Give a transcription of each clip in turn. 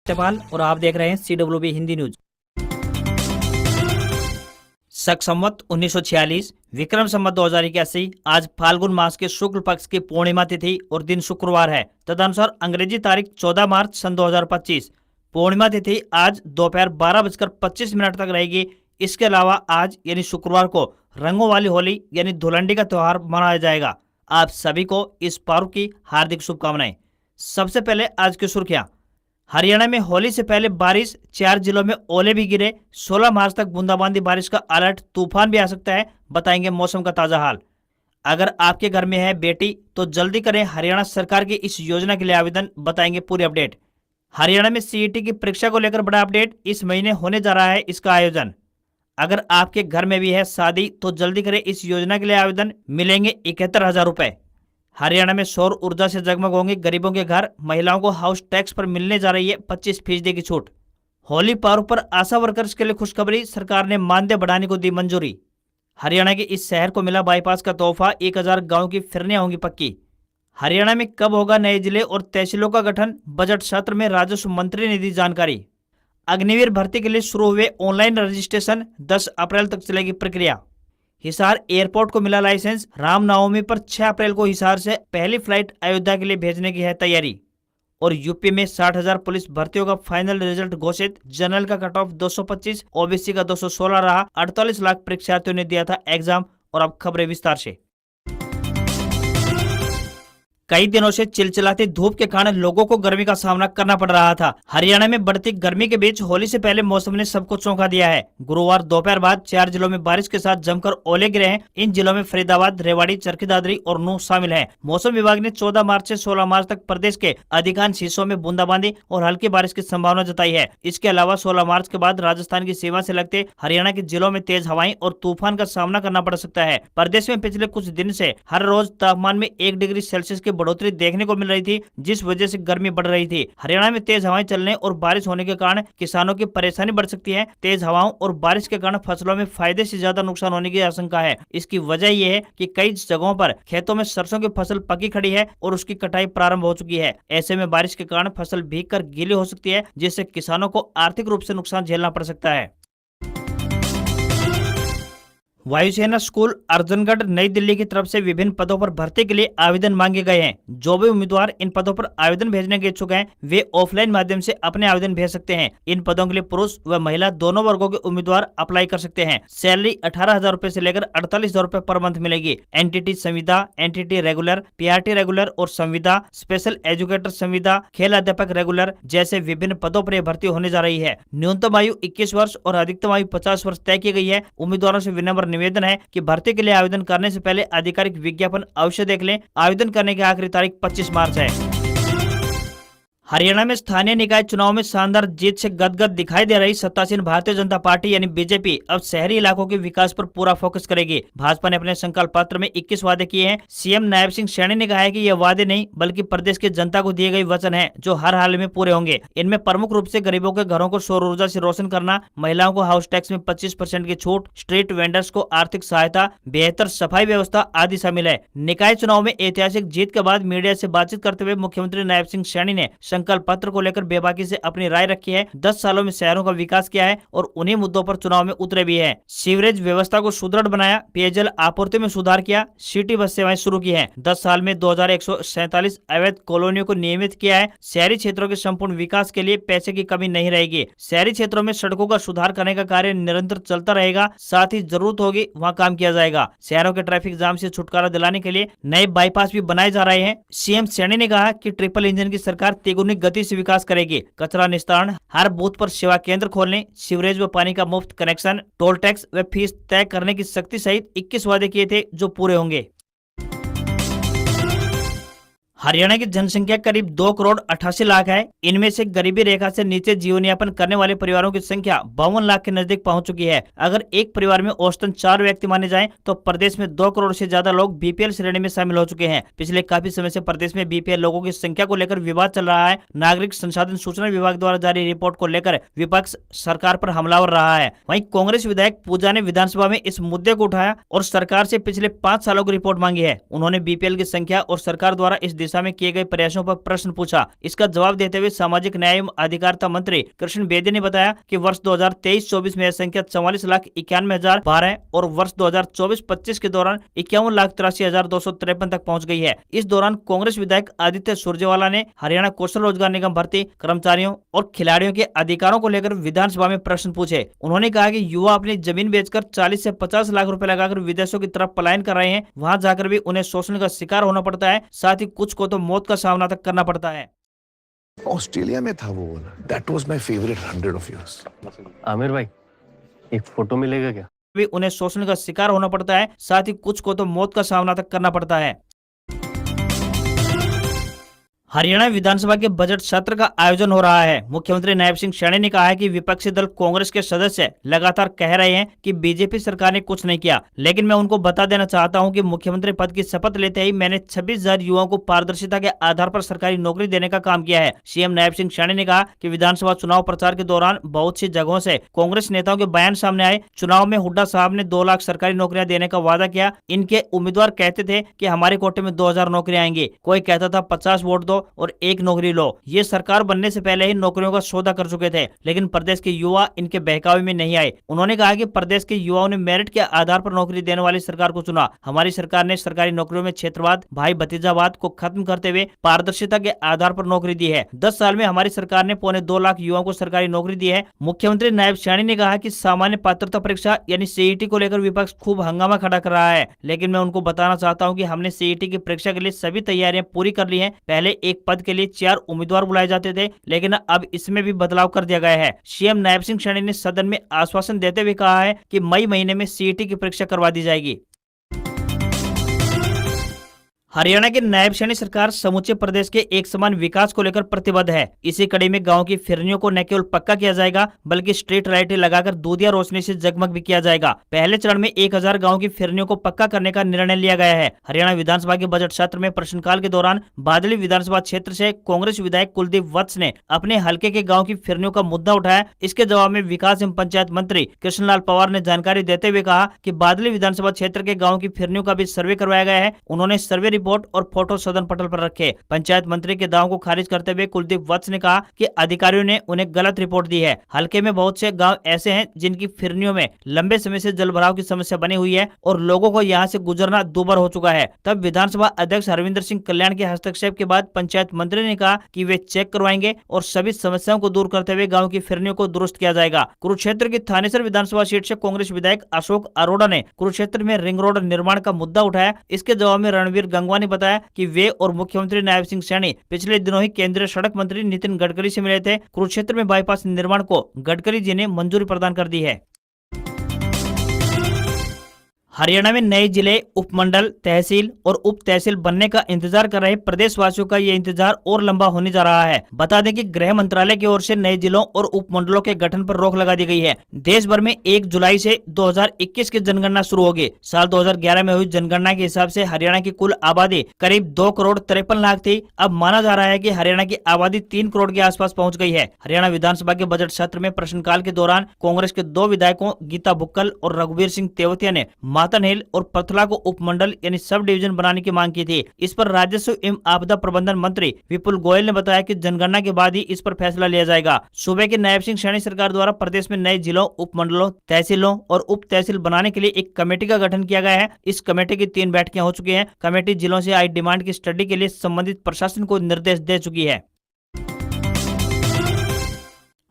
सवाल और आप देख रहे हैं CWB हिंदी न्यूज। शक संवत 1946 विक्रम संवत 2081 आज फाल्गुन मास के शुक्ल पक्ष की पूर्णिमा तिथि और दिन शुक्रवार है। तदनुसार अंग्रेजी तारीख 14 मार्च सन 2025 पूर्णिमा तिथि आज दोपहर 12:25 तक रहेगी। इसके अलावा आज यानी शुक्रवार को रंगों वाली होली यानी धुलंडी का त्योहार मनाया जाएगा। आप सभी को इस पर्व की हार्दिक शुभकामनाएं। सबसे पहले आज की सुर्खियां। हरियाणा में होली से पहले बारिश, 4 जिलों में ओले भी गिरे। 16 मार्च तक बूंदाबांदी बारिश का अलर्ट, तूफान भी आ सकता है। बताएंगे मौसम का ताजा हाल। अगर आपके घर में है बेटी तो जल्दी करें हरियाणा सरकार की इस योजना के लिए आवेदन। बताएंगे पूरी अपडेट। हरियाणा में CET की परीक्षा को लेकर बड़ा अपडेट, इस महीने होने जा रहा है इसका आयोजन। अगर आपके घर में भी है शादी तो जल्दी करें इस योजना के लिए आवेदन। मिलेंगे 71,000 रुपए। हरियाणा में सौर ऊर्जा से जगमग होंगे गरीबों के घर। महिलाओं को हाउस टैक्स पर मिलने जा रही है 25% की छूट। होली पर्व पर आशा वर्कर्स के लिए खुशखबरी, सरकार ने मानदेय बढ़ाने को दी मंजूरी। हरियाणा के इस शहर को मिला बाईपास का तोहफा, 1000 गांव की फिरनियां होंगी पक्की। हरियाणा में कब होगा नए जिले और तहसीलों का गठन, बजट सत्र में राजस्व मंत्री ने दी जानकारी। अग्निवीर भर्ती के लिए शुरू हुए ऑनलाइन रजिस्ट्रेशन, 10 अप्रैल तक चलेगी प्रक्रिया। हिसार एयरपोर्ट को मिला लाइसेंस। रामनवमी पर 6 अप्रैल को हिसार से पहली फ्लाइट अयोध्या के लिए भेजने की है तैयारी। और यूपी में 60,000 पुलिस भर्तियों का फाइनल रिजल्ट घोषित। जनरल का कट ऑफ 225, ओबीसी का 216 रहा। 48 लाख परीक्षार्थियों ने दिया था एग्जाम। और अब खबरें विस्तार से। कई दिनों से चिलचिलाती धूप के कारण लोगों को गर्मी का सामना करना पड़ रहा था। हरियाणा में बढ़ती गर्मी के बीच होली से पहले मौसम ने सबको चौंका दिया है। गुरुवार दोपहर बाद 4 जिलों में बारिश के साथ जमकर ओले गिरे हैं। इन जिलों में फरीदाबाद, रेवाड़ी, चरखी दादरी और नूंह शामिल हैं। मौसम विभाग ने 14 मार्च से 16 मार्च तक प्रदेश के अधिकांश हिस्सों में बूंदाबांदी और हल्की बारिश की संभावना जताई है। इसके अलावा 16 मार्च के बाद राजस्थान की सीमा से लगते हरियाणा के जिलों में तेज हवाएं और तूफान का सामना करना पड़ सकता है। प्रदेश में पिछले कुछ दिन से हर रोज तापमान में 1 डिग्री सेल्सियस की बढ़ोतरी देखने को मिल रही थी, जिस वजह से गर्मी बढ़ रही थी। हरियाणा में तेज हवाएं चलने और बारिश होने के कारण किसानों की परेशानी बढ़ सकती है। तेज हवाओं और बारिश के कारण फसलों में फायदे से ज्यादा नुकसान होने की आशंका है। इसकी वजह यह है कि कई जगहों पर खेतों में सरसों की फसल पकी खड़ी है और उसकी कटाई प्रारंभ हो चुकी है। ऐसे में बारिश के कारण फसल भीगकर गीली हो सकती है, जिससे किसानों को आर्थिक रूप से नुकसान झेलना पड़ सकता है। वायुसेना स्कूल अर्जनगढ़ नई दिल्ली की तरफ से विभिन्न पदों पर भर्ती के लिए आवेदन मांगे गए हैं। जो भी उम्मीदवार इन पदों पर आवेदन भेजने के इच्छुक हैं, वे ऑफलाइन माध्यम से अपने आवेदन भेज सकते हैं। इन पदों के लिए पुरुष व महिला दोनों वर्गों के उम्मीदवार अप्लाई कर सकते हैं। सैलरी 18,000 रुपए से लेकर 48,000 रुपए पर मंथ मिलेगी। एनटीटी संविदा, एनटीटी रेगुलर, PRT रेगुलर और संविदा, स्पेशल एजुकेटर संविदा, खेल अध्यापक रेगुलर जैसे विभिन्न पदों पर भर्ती होने जा रही है। न्यूनतम आयु 21 वर्ष और अधिकतम आयु 50 वर्ष तय की गई है। उम्मीदवारों से विनम्र निवेदन है कि भर्ती के लिए आवेदन करने से पहले आधिकारिक विज्ञापन अवश्य देख लें। आवेदन करने की आखिरी तारीख 25 मार्च है। हरियाणा में स्थानीय निकाय चुनाव में शानदार जीत से गदगद दिखाई दे रही सत्तासीन भारतीय जनता पार्टी यानी बीजेपी अब शहरी इलाकों के विकास पर पूरा फोकस करेगी। भाजपा ने अपने संकल्प पत्र में 21 वादे किए हैं। सीएम नायब सिंह सैनी ने कहा है कि ये वादे नहीं बल्कि प्रदेश की जनता को दिए गए वचन है, जो हर हाल में पूरे होंगे। इनमें प्रमुख रूप से गरीबों के घरों को सौर ऊर्जा से रोशन करना, महिलाओं को हाउस टैक्स में 25% की छूट, स्ट्रीट वेंडर्स को आर्थिक सहायता, बेहतर सफाई व्यवस्था आदि शामिल है। निकाय चुनाव में ऐतिहासिक जीत के बाद मीडिया से बातचीत करते हुए मुख्यमंत्री नायब सिंह सैनी ने संकल्प पत्र को लेकर बेबाकी से अपनी राय रखी है। 10 सालों में शहरों का विकास किया है और उन्हीं मुद्दों पर चुनाव में उतरे भी हैं। सीवरेज व्यवस्था को सुदृढ़ बनाया, पेयजल आपूर्ति में सुधार किया, सिटी बस सेवाएं शुरू की हैं। 10 साल में 2147 अवैध कॉलोनियों को नियमित किया है। शहरी क्षेत्रों के संपूर्ण विकास के लिए पैसे की कमी नहीं रहेगी। शहरी क्षेत्रों में सड़कों का सुधार करने का कार्य निरंतर चलता रहेगा। साथ ही जरूरत होगी वहाँ काम किया जाएगा। शहरों के ट्रैफिक जाम से छुटकारा दिलाने के लिए नए बाईपास भी बनाए जा रहे हैं। सीएम सैनी ने कहा कि ट्रिपल इंजन की सरकार तिगुनी गति से विकास करेगी। कचरा निस्तारण, हर बूथ पर सेवा केंद्र खोलने, सीवरेज व पानी का मुफ्त कनेक्शन, टोल टैक्स व फीस तय करने की सख्ती सहित 21 वादे किए थे, जो पूरे होंगे। हरियाणा की जनसंख्या करीब 2 करोड़ 88 लाख है। इनमें से गरीबी रेखा से नीचे जीवन यापन करने वाले परिवारों की संख्या 52 लाख के नजदीक पहुंच चुकी है। अगर एक परिवार में औसतन 4 व्यक्ति माने जाएं, तो प्रदेश में 2 करोड़ से ज्यादा लोग BPL श्रेणी में शामिल हो चुके हैं। पिछले काफी समय से प्रदेश में BPL लोगों की संख्या को लेकर विवाद चल रहा है। नागरिक संसाधन सूचना विभाग द्वारा जारी रिपोर्ट को लेकर विपक्ष सरकार पर हमलावर रहा है। वहीं कांग्रेस विधायक पूजा ने विधानसभा में इस मुद्दे को उठाया और सरकार से पिछले 5 सालों की रिपोर्ट मांगी है। उन्होंने BPL की संख्या और सरकार द्वारा इस दिशा दिशा में किए गए प्रयासों पर प्रश्न पूछा। इसका जवाब देते हुए सामाजिक न्याय एवं अधिकारिता मंत्री कृष्ण बेदी ने बताया कि वर्ष 2023-24 में यह संख्या 44,91,012 और वर्ष 2024-25 के दौरान 51,83,253 तक पहुंच गई है। इस दौरान कांग्रेस विधायक आदित्य सुरजेवाला ने हरियाणा कौशल रोजगार निगम भर्ती, कर्मचारियों और खिलाड़ियों के अधिकारों को लेकर विधानसभा में प्रश्न पूछे। उन्होंने कहा कि युवा अपनी जमीन बेचकर 40 से 50 लाख रुपए लगाकर विदेशों की तरफ पलायन कर रहे हैं। वहां जाकर भी उन्हें शोषण का शिकार होना पड़ता है, साथ ही कुछ को तो मौत का सामना तक करना पड़ता है। ऑस्ट्रेलिया में था वो, that was my favourite 100 of yours. Aamir भाई, एक फोटो मिलेगा क्या? भी उन्हें शोषण का शिकार होना पड़ता है, साथ ही कुछ को तो मौत का सामना तक करना पड़ता है। हरियाणा विधानसभा के बजट सत्र का आयोजन हो रहा है। मुख्यमंत्री नायब सिंह सैनी ने कहा है कि विपक्षी दल कांग्रेस के सदस्य लगातार कह रहे हैं कि बीजेपी सरकार ने कुछ नहीं किया, लेकिन मैं उनको बता देना चाहता हूं कि मुख्यमंत्री पद की शपथ लेते ही मैंने 26,000 युवाओं को पारदर्शिता के आधार पर सरकारी नौकरी देने का काम किया है। सीएम नायब सिंह सैनी ने कहा कि विधानसभा चुनाव प्रचार के दौरान बहुत सी जगहों से कांग्रेस नेताओं के बयान सामने आए। चुनाव में हुड्डा साहब ने 2 लाख सरकारी नौकरियां देने का वादा किया। इनके उम्मीदवार कहते थे कि हमारे कोटे में 2,000 नौकरियां आएंगी। कोई कहता था 50 वोट दो और 1 नौकरी लो। ये सरकार बनने से पहले ही नौकरियों का सौदा कर चुके थे, लेकिन प्रदेश के युवा इनके बहकावे में नहीं आए। उन्होंने कहा कि प्रदेश के युवाओं ने मेरिट के आधार पर नौकरी देने वाली सरकार को चुना। हमारी सरकार ने सरकारी नौकरियों में क्षेत्रवाद, भाई भतीजावाद को खत्म करते हुए पारदर्शिता के आधार पर नौकरी दी है। 10 साल में हमारी सरकार ने 2.25 लाख युवाओं को सरकारी नौकरी दी है। मुख्यमंत्री नायब सैनी ने कहा कि सामान्य पात्रता परीक्षा यानी सीईटी को लेकर विपक्ष खूब हंगामा खड़ा कर रहा है, लेकिन मैं उनको बताना चाहता हूं कि हमने सीईटी की परीक्षा के लिए सभी तैयारियां पूरी कर ली हैं। पहले एक पद के लिए 4 उम्मीदवार बुलाए जाते थे, लेकिन अब इसमें भी बदलाव कर दिया गया है। सीएम नायब सिंह सैनी ने सदन में आश्वासन देते हुए कहा है कि मई महीने में सीईटी की परीक्षा करवा दी जाएगी। हरियाणा की नायब सैनी सरकार समूचे प्रदेश के एक समान विकास को लेकर प्रतिबद्ध है। इसी कड़ी में गांव की फिरनियों को न केवल पक्का किया जाएगा, बल्कि स्ट्रीट लाइटें लगाकर दूधिया रोशनी से जगमग भी किया जाएगा। पहले चरण में 1000 गांव की फिरनियों को पक्का करने का निर्णय लिया गया है। हरियाणा विधानसभा के बजट सत्र में प्रश्नकाल के दौरान बादली विधानसभा क्षेत्र से कांग्रेस विधायक कुलदीप वत्स ने अपने हल्के के गाँव की फिरनियों का मुद्दा उठाया। इसके जवाब में विकास एवं पंचायत मंत्री कृष्णलाल पवार ने जानकारी देते हुए कहा कि बादली विधानसभा क्षेत्र के गाँव की फिरनियों का भी सर्वे करवाया गया है। उन्होंने सर्वे रिपोर्ट और फोटो सदन पटल पर रखे। पंचायत मंत्री के दावों को खारिज करते हुए कुलदीप वत्स ने कहा कि अधिकारियों ने उन्हें गलत रिपोर्ट दी है। हल्के में बहुत से गांव ऐसे हैं जिनकी फिरनियों में लंबे समय से जलभराव की समस्या बनी हुई है और लोगों को यहां से गुजरना दूभर हो चुका है। तब विधानसभा अध्यक्ष हरविंदर सिंह कल्याण के हस्तक्षेप के बाद पंचायत मंत्री ने कहा कि वे चेक करवाएंगे और सभी समस्याओं को दूर करते हुए गाँव की फिरनियों को दुरुस्त किया जाएगा। कुरुक्षेत्र की थानेसर विधानसभा सीट से कांग्रेस विधायक अशोक अरोड़ा ने कुरुक्षेत्र में रिंग रोड निर्माण का मुद्दा उठाया। इसके जवाब में रणवीर गंगवा ने बताया कि वे और मुख्यमंत्री नायब सिंह सैनी पिछले दिनों ही केंद्रीय सड़क मंत्री नितिन गडकरी से मिले थे। कुरुक्षेत्र में बाईपास निर्माण को गडकरी जी ने मंजूरी प्रदान कर दी है। हरियाणा में नए जिले, उपमंडल, तहसील और उप तहसील बनने का इंतजार कर रहे प्रदेशवासियों का ये इंतजार और लंबा होने जा रहा है। बता दें कि गृह मंत्रालय की ओर से नए जिलों और उपमंडलों के गठन पर रोक लगा दी गई है। देश भर में 1 जुलाई से 2021 की जनगणना शुरू होगी। साल 2011 में हुई जनगणना के हिसाब से हरियाणा की कुल आबादी करीब 2,53,00,000 थी। अब माना जा रहा है कि हरियाणा की आबादी 3 करोड़ के आसपास पहुंच गई है। हरियाणा विधानसभा के बजट सत्र में प्रश्नकाल के दौरान कांग्रेस के 2 विधायकों गीता बुक्कल और रघुवीर सिंह तेवतिया ने मातनहेल और पथला को उपमंडल यानी सब डिवीजन बनाने की मांग की थी। इस पर राजस्व एवं आपदा प्रबंधन मंत्री विपुल गोयल ने बताया कि जनगणना के बाद ही इस पर फैसला लिया जाएगा। सूबे के नायब सिंह सैनी सरकार द्वारा प्रदेश में नए जिलों, उपमंडलों, तहसीलों और उप तहसील बनाने के लिए एक कमेटी का गठन किया गया है। इस कमेटी की 3 बैठकें हो चुकी हैं। कमेटी जिलों से आई डिमांड की स्टडी के लिए संबंधित प्रशासन को निर्देश दे चुकी है।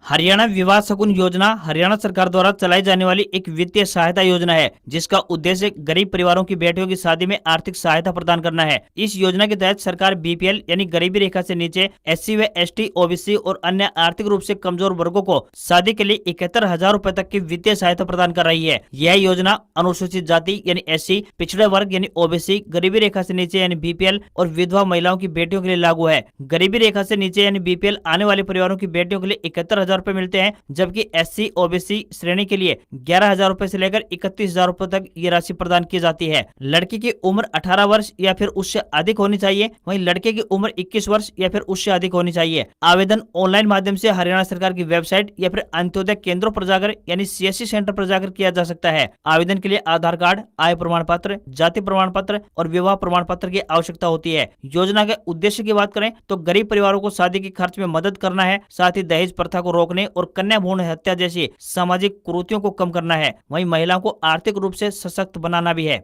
हरियाणा विवाह शगुन योजना हरियाणा सरकार द्वारा चलाई जाने वाली एक वित्तीय सहायता योजना है, जिसका उद्देश्य गरीब परिवारों की बेटियों की शादी में आर्थिक सहायता प्रदान करना है। इस योजना के तहत सरकार बीपीएल यानी गरीबी रेखा से नीचे SC व ST, OBC और अन्य आर्थिक रूप से कमजोर वर्गों को शादी के लिए 71,000 रुपए तक की वित्तीय सहायता प्रदान कर रही है। यह योजना अनुसूचित जाति यानी SC, पिछड़े वर्ग यानी OBC, गरीबी रेखा से नीचे यानी BPL और विधवा महिलाओं की बेटियों के लिए लागू है। गरीबी रेखा से नीचे यानी BPL आने वाले परिवारों की बेटियों के लिए 71,000 15,000 रुपए मिलते हैं, जबकि SC OBC श्रेणी के लिए 11,000 रुपए से लेकर 31,000 रुपए तक ये राशि प्रदान की जाती है। लड़की की उम्र 18 वर्ष या फिर उससे अधिक होनी चाहिए, वहीं लड़के की उम्र 21 वर्ष या फिर उससे अधिक होनी चाहिए। आवेदन ऑनलाइन माध्यम से हरियाणा सरकार की वेबसाइट या फिर अंत्योदय केंद्रों पर जाकर यानी CSC सेंटर पर जाकर किया जा सकता है। आवेदन के लिए आधार कार्ड, आय प्रमाण पत्र, जाति प्रमाण पत्र और विवाह प्रमाण पत्र की आवश्यकता होती है। योजना के उद्देश्य की बात करें तो गरीब परिवारों को शादी के खर्च में मदद करना है, साथ ही दहेज प्रथा को रोकने और कन्या भ्रूण हत्या जैसी सामाजिक कुरीतियों को कम करना है। वहीं महिलाओं को आर्थिक रूप से सशक्त बनाना भी है।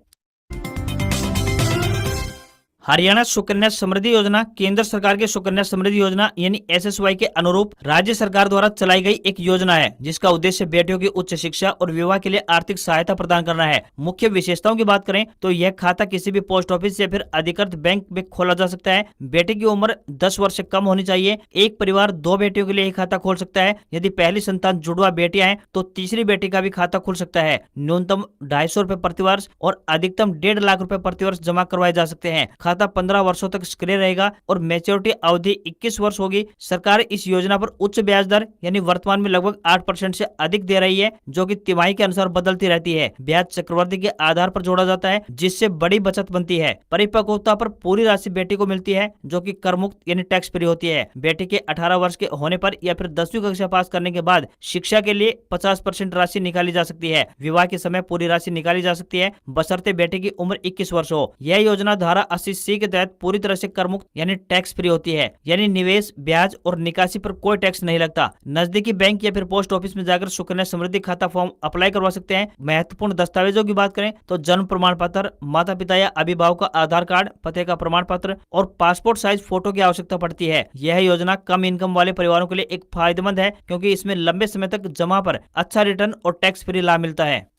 हरियाणा सुकन्या समृद्धि योजना केंद्र सरकार की सुकन्या समृद्धि योजना यानी SSY के अनुरूप राज्य सरकार द्वारा चलाई गई एक योजना है, जिसका उद्देश्य बेटियों की उच्च शिक्षा और विवाह के लिए आर्थिक सहायता प्रदान करना है। मुख्य विशेषताओं की बात करें तो यह खाता किसी भी पोस्ट ऑफिस या फिर अधिकृत बैंक में खोला जा सकता है। बेटी की उम्र 10 वर्ष से कम होनी चाहिए। एक परिवार 2 बेटियों के लिए ही खाता खोल सकता है। यदि पहली संतान जुड़वा बेटियां हैं तो तीसरी बेटी का भी खाता खुल सकता है। न्यूनतम 250 रुपए प्रतिवर्ष और अधिकतम 1.5 लाख रुपए प्रतिवर्ष जमा करवाए जा सकते हैं। खाता 15 वर्षों तक सक्रिय रहेगा और मैच्योरिटी अवधि 21 वर्ष होगी। सरकार इस योजना पर उच्च ब्याज दर यानी वर्तमान में लगभग 8% से अधिक दे रही है, जो कि तिमाही के अनुसार बदलती रहती है। ब्याज चक्रवृद्धि के आधार पर जोड़ा जाता है, जिससे बड़ी बचत बनती है। परिपक्वता पर पूरी राशि बेटी को मिलती है, जो कि कर मुक्त यानी टैक्स फ्री होती है। बेटी के 18 वर्ष के होने पर या फिर 10वीं कक्षा पास करने के बाद शिक्षा के लिए 50% राशि निकाली जा सकती है। विवाह के समय पूरी राशि निकाली जा सकती है, बशर्ते बेटी की उम्र 21 वर्ष हो। यह योजना धारा 80C के तहत पूरी तरह से कर मुक्त यानी टैक्स फ्री होती है, यानी निवेश, ब्याज और निकासी पर कोई टैक्स नहीं लगता। नजदीकी बैंक या फिर पोस्ट ऑफिस में जाकर सुकन्या समृद्धि खाता फॉर्म अप्लाई करवा सकते हैं। महत्वपूर्ण दस्तावेजों की बात करें तो जन्म प्रमाण पत्र, माता पिता या अभिभावक का आधार कार्ड, पते का प्रमाण पत्र और पासपोर्ट साइज फोटो की आवश्यकता पड़ती है। यह योजना कम इनकम वाले परिवारों के लिए एक फायदेमंद है, क्योंकि इसमें लंबे समय तक जमा पर अच्छा रिटर्न और टैक्स फ्री लाभ मिलता है।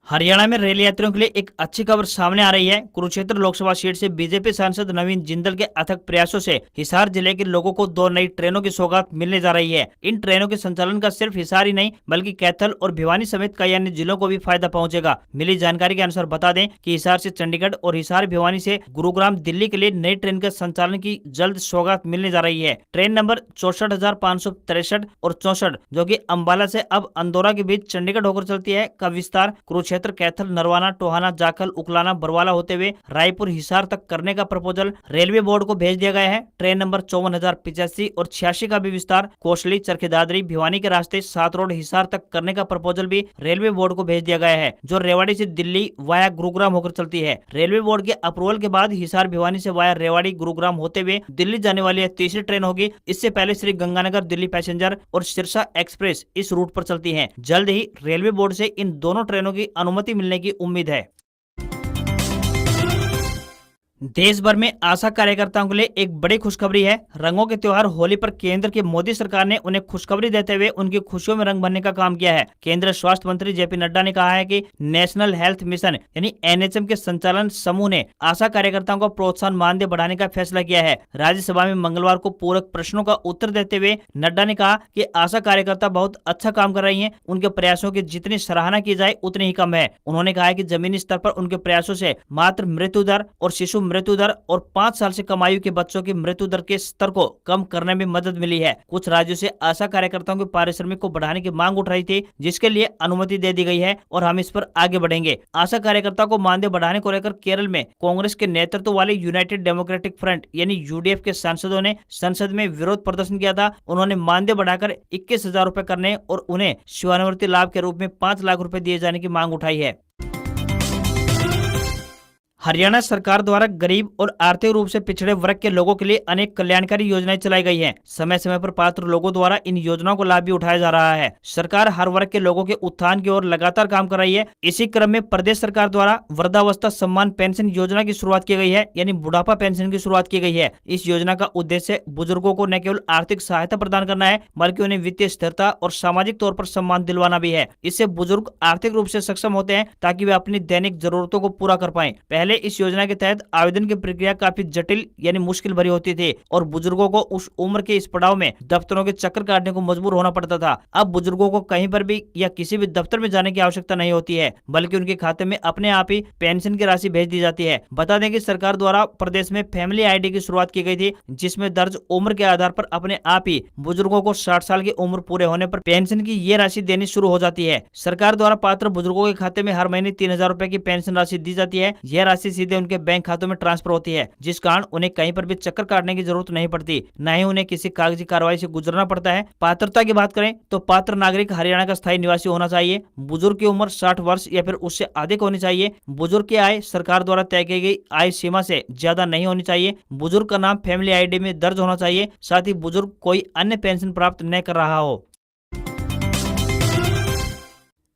हरियाणा में रेल यात्रियों के लिए एक अच्छी खबर सामने आ रही है। कुरुक्षेत्र लोकसभा सीट से बीजेपी सांसद नवीन जिंदल के अथक प्रयासों से हिसार जिले के लोगों को 2 नई ट्रेनों की सौगात मिलने जा रही है। इन ट्रेनों के संचालन का सिर्फ हिसार ही नहीं बल्कि कैथल और भिवानी समेत कई अन्य जिलों को भी फायदा पहुंचेगा। मिली जानकारी के अनुसार बता दें कि हिसार से चंडीगढ़ और हिसार भिवानी से गुरुग्राम दिल्ली के लिए नई ट्रेन के संचालन की जल्द सौगात मिलने जा रही है। ट्रेन नंबर 64,563 और 64 जो की अम्बाला से अब अंदौरा के बीच चंडीगढ़ होकर चलती है का विस्तार कुरुक्षेत्र, कैथल, नरवाना, टोहाना, जाखल, उकलाना, बरवाला होते हुए रायपुर, हिसार तक करने का प्रपोजल रेलवे बोर्ड को भेज दिया गया है। ट्रेन नंबर 54,085 और 86 का भी विस्तार कोसली, चरखी दादरी, भिवानी के रास्ते 7 रोड हिसार तक करने का प्रपोजल भी रेलवे बोर्ड को भेज दिया गया है, जो रेवाड़ी से दिल्ली वाया गुरुग्राम होकर चलती है। रेलवे बोर्ड के अप्रूवल के बाद हिसार भिवानी से वाया रेवाड़ी गुरुग्राम होते हुए दिल्ली जाने वाली यह तीसरी ट्रेन होगी। इससे पहले श्री गंगानगर दिल्ली पैसेंजर और सिरसा एक्सप्रेस इस रूट पर चलती हैं। जल्द ही रेलवे बोर्ड से इन दोनों ट्रेनों की अनुमति मिलने की उम्मीद है। देश भर में आशा कार्यकर्ताओं के लिए एक बड़ी खुशखबरी है। रंगों के त्योहार होली पर केंद्र की मोदी सरकार ने उन्हें खुशखबरी देते हुए उनकी खुशियों में रंग भरने का काम किया है। केंद्रीय स्वास्थ्य मंत्री JP नड्डा ने कहा है कि नेशनल हेल्थ मिशन यानी NHM के संचालन समूह ने आशा कार्यकर्ताओं को प्रोत्साहन मानदेय बढ़ाने का फैसला किया है। राज्यसभा में मंगलवार को पूरक प्रश्नों का उत्तर देते हुए नड्डा ने कहा कि आशा कार्यकर्ता बहुत अच्छा काम कर रही है, उनके प्रयासों की जितनी सराहना की जाए उतनी ही कम है। उन्होंने कहा कि जमीनी स्तर पर उनके प्रयासों से मातृ मृत्यु दर और शिशु मृत्यु दर और 5 साल से कम आयु के बच्चों की मृत्यु दर के स्तर को कम करने में मदद मिली है। कुछ राज्यों से आशा कार्यकर्ताओं के पारिश्रमिक को बढ़ाने की मांग उठ रही थी, जिसके लिए अनुमति दे दी गई है और हम इस पर आगे बढ़ेंगे। आशा कार्यकर्ताओं को मानदेय बढ़ाने को लेकर केरल में कांग्रेस के नेतृत्व वाले यूनाइटेड डेमोक्रेटिक फ्रंट यानी UDF के सांसदों ने संसद में विरोध प्रदर्शन किया था। उन्होंने मानदेय बढ़ाकर 21,000 रुपए करने और उन्हें सेवानिवृत्ति लाभ के रूप में 5 लाख रुपए दिए जाने की मांग उठाई है। हरियाणा सरकार द्वारा गरीब और आर्थिक रूप से पिछड़े वर्ग के लोगों के लिए अनेक कल्याणकारी योजनाएं चलाई गई हैं। समय समय पर पात्र लोगों द्वारा इन योजनाओं को लाभ भी उठाया जा रहा है। सरकार हर वर्ग के लोगों के उत्थान की ओर लगातार काम कर रही है। इसी क्रम में प्रदेश सरकार द्वारा वृद्धावस्था सम्मान पेंशन योजना की शुरुआत की गई है, यानी बुढ़ापा पेंशन की शुरुआत की गई है। इस योजना का उद्देश्य बुजुर्गों को न केवल आर्थिक सहायता प्रदान करना है, बल्कि उन्हें वित्तीय स्थिरता और सामाजिक तौर पर सम्मान दिलवाना भी है। इससे बुजुर्ग आर्थिक रूप से सक्षम होते हैं ताकि वे अपनी दैनिक जरूरतों को पूरा कर पाएं। पहले पहले इस योजना के तहत आवेदन की प्रक्रिया काफी जटिल यानी मुश्किल भरी होती थी और बुजुर्गों को उस उम्र के इस पड़ाव में दफ्तरों के चक्कर काटने को मजबूर होना पड़ता था। अब बुजुर्गों को कहीं पर भी या किसी भी दफ्तर में जाने की आवश्यकता नहीं होती है, बल्कि उनके खाते में अपने आप ही पेंशन की राशि भेज दी जाती है। बता दें कि सरकार द्वारा प्रदेश में फैमिली आईडी की शुरुआत की गई थी, जिसमें दर्ज उम्र के आधार पर अपने आप ही बुजुर्गों को 60 साल की उम्र पूरे होने पर पेंशन की ये राशि देनी शुरू हो जाती है। सरकार द्वारा पात्र बुजुर्गों के खाते में हर महीने 3000 रुपए की पेंशन राशि दी जाती है। यह राशि सीधे उनके बैंक खातों में ट्रांसफर होती है, जिस कारण उन्हें कहीं पर भी चक्कर काटने की जरूरत नहीं पड़ती, न ही उन्हें किसी कागजी कार्रवाई से गुजरना पड़ता है। पात्रता की बात करें तो पात्र नागरिक हरियाणा का स्थायी निवासी होना चाहिए। बुजुर्ग की उम्र 60 वर्ष या फिर उससे अधिक होनी चाहिए। बुजुर्ग की आय सरकार द्वारा तय की गई आय सीमा से ज्यादा नहीं होनी चाहिए। बुजुर्ग का नाम फैमिली आईडी में दर्ज होना चाहिए। साथ ही बुजुर्ग कोई अन्य पेंशन प्राप्त न कर रहा हो।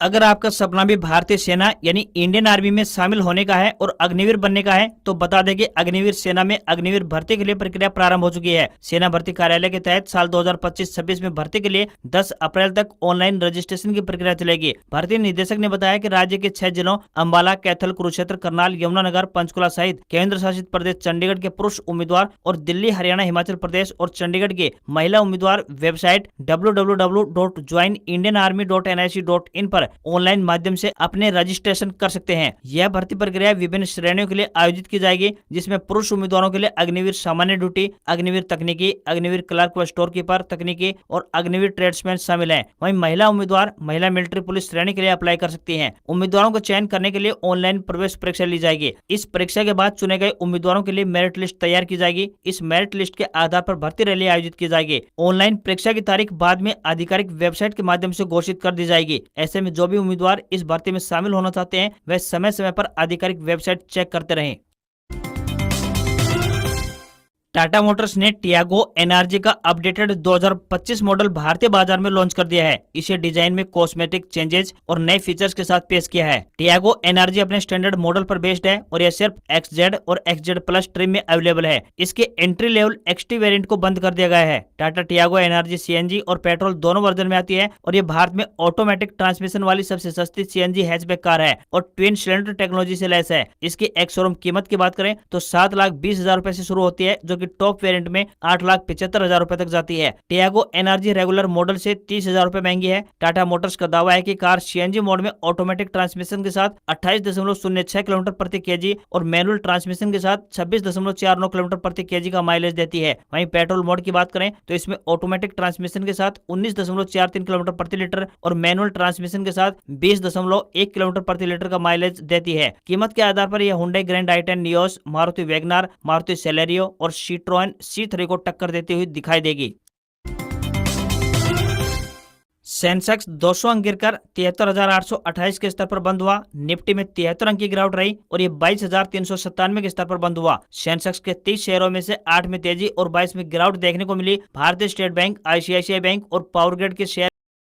अगर आपका सपना भी भारतीय सेना यानी इंडियन आर्मी में शामिल होने का है और अग्निवीर बनने का है, तो बता दें कि अग्निवीर सेना में अग्निवीर भर्ती के लिए प्रक्रिया प्रारंभ हो चुकी है। सेना भर्ती कार्यालय के तहत साल 2025-26 में भर्ती के लिए 10 अप्रैल तक ऑनलाइन रजिस्ट्रेशन की प्रक्रिया चलेगी। भर्ती निदेशक ने बताया कि राज्य के 6 जिलों अम्बाला, कैथल, कुरुक्षेत्र, करनाल, यमुनानगर, पंचकुला सहित केंद्र शासित प्रदेश चंडीगढ़ के पुरुष उम्मीदवार और दिल्ली, हरियाणा, हिमाचल प्रदेश और चंडीगढ़ के महिला उम्मीदवार वेबसाइट www.joinindianarmy.nic.in पर ऑनलाइन माध्यम से अपने रजिस्ट्रेशन कर सकते हैं। यह भर्ती प्रक्रिया विभिन्न श्रेणियों के लिए आयोजित की जाएगी, जिसमें पुरुष उम्मीदवारों के लिए अग्निवीर सामान्य ड्यूटी, अग्निवीर तकनीकी, अग्निवीर क्लर्क व स्टोर कीपर तकनीकी और अग्निवीर ट्रेड्समैन शामिल हैं। वहीं महिला उम्मीदवार महिला मिलिट्री पुलिस श्रेणी के लिए अप्लाई कर सकती हैं। उम्मीदवारों को चयन करने के लिए ऑनलाइन प्रवेश परीक्षा ली जाएगी। इस परीक्षा के बाद चुने गए उम्मीदवारों के लिए मेरिट लिस्ट तैयार की जाएगी। इस मेरिट लिस्ट के आधार पर भर्ती रैली आयोजित की जाएगी। ऑनलाइन परीक्षा की तारीख बाद में आधिकारिक वेबसाइट के माध्यम से घोषित कर दी जाएगी। ऐसे में जो भी उम्मीदवार इस भर्ती में शामिल होना चाहते हैं, वह समय समय पर आधिकारिक वेबसाइट चेक करते रहें। टाटा मोटर्स ने टियागो एनआरजी का अपडेटेड 2025 मॉडल भारतीय बाजार में लॉन्च कर दिया है। इसे डिजाइन में कॉस्मेटिक चेंजेस और नए फीचर्स के साथ पेश किया है। टियागो एनआरजी अपने स्टैंडर्ड मॉडल पर बेस्ड है और यह सिर्फ XZ और XZ प्लस ट्रिम में अवेलेबल है। इसके एंट्री लेवल XT वेरिएंट को बंद कर दिया गया है। टाटा टियागो एनआरजी CNG और पेट्रोल दोनों वर्जन में आती है और ये भारत में ऑटोमेटिक ट्रांसमिशन वाली सबसे सस्ती CNG हैचबैक कार है और ट्विन सिलेंडर टेक्नोलॉजी से लैस है। इसकी एक्स शोरूम कीमत की बात करें तो 7,20,000 रुपए से शुरू होती है, जो टॉप वेरिएंट में 8,75,000 रुपए तक जाती है। टियागो एनआरजी रेगुलर मॉडल से 30,000 रुपए महंगी है। टाटा मोटर्स का दावा है कि कार CNG मोड में ऑटोमेटिक ट्रांसमिशन के साथ 28.06 किलोमीटर प्रति केजी और मैनुअल ट्रांसमिशन के साथ 26.49 किलोमीटर प्रति केजी का माइलेज देती है। वहीं पेट्रोल मोड की बात करें तो इसमें ऑटोमेटिक ट्रांसमिशन के साथ 19.43 किलोमीटर प्रति लीटर और मैनुअल ट्रांसमिशन के साथ 20.1 किलोमीटर प्रति लीटर का माइलेज देती है। कीमत के आधार पर यह Hyundai Grand i10 Nios, Maruti WagonR, Maruti Celerio और सिट्रोएन C3 को टक्कर देती हुई दिखाई देगी। सेंसेक्स 200 अंक गिरकर 73,828 के स्तर पर बंद हुआ। निफ्टी में 73 अंक की गिरावट रही और ये 22,397 के स्तर पर बंद हुआ। सेंसेक्स के 30 शेयरों में से 8 में तेजी और 22 में गिरावट देखने को मिली। भारतीय स्टेट बैंक, ICICI बैंक और पावर ग्रिड के शेयर